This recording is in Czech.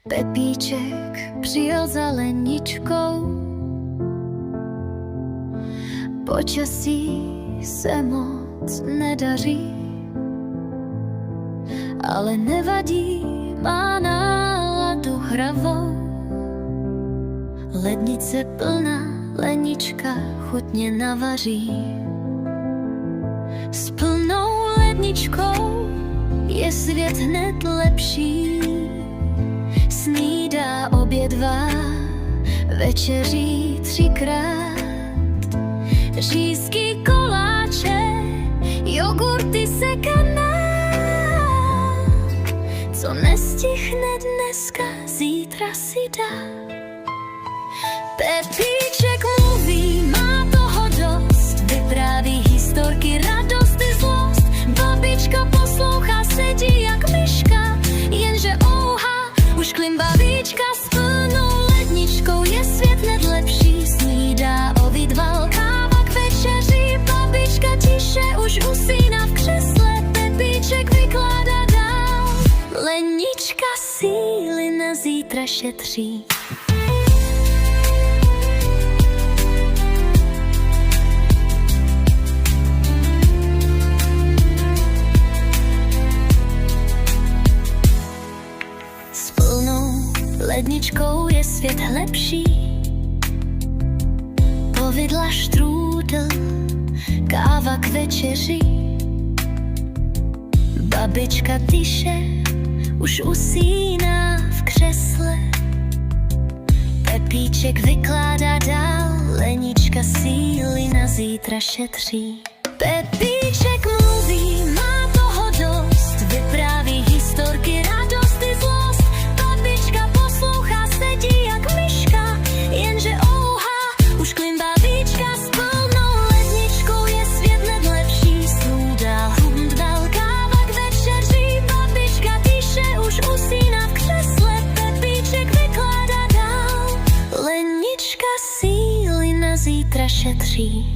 Pepíček přijel za Leničkou, počasí se moc nedaří, ale nevadí, má náladu hravou. Lednice plná, Lenička chutně navaří. S plnou ledničkou je svět hned lepší. Snídá, obědvá, večeří 3krát. Řízky, koláče, jogurty, sekaná. Co nestihne dneska, zítra si dá. Pepíček mluví, má toho dost, vypráví historky, radost i zlost. Babička poslouchá, sedí jak myška, jenže ouha, už klimbavíčka. S plnou ledničkou je svět hned lepší. Snídá, obědval, káva k večeří. Babička tiše už usíná v křesle, Pepíček vykládá dál. Lenička síly na zítra šetří. S plnou ledničkou je svět lepší. Povidla, štrůdl, káva k večeři. Babička tiše už usíná v křesle, Pepíček vykládá dál. Lenička síly na zítra šetří. Pepíček mluví, má toho dost, vypráví historky, radost i zlost. Babička poslouchá, sedí jak myška, jenže ouha, už klimbavíčka. S plnou ledničkou je svět hned lepší. Snídá, hubdal, káva k večeří. Babička tiše už usíná v křesle, Pepíček vykládá dál. Lenička síly na zítra šetří.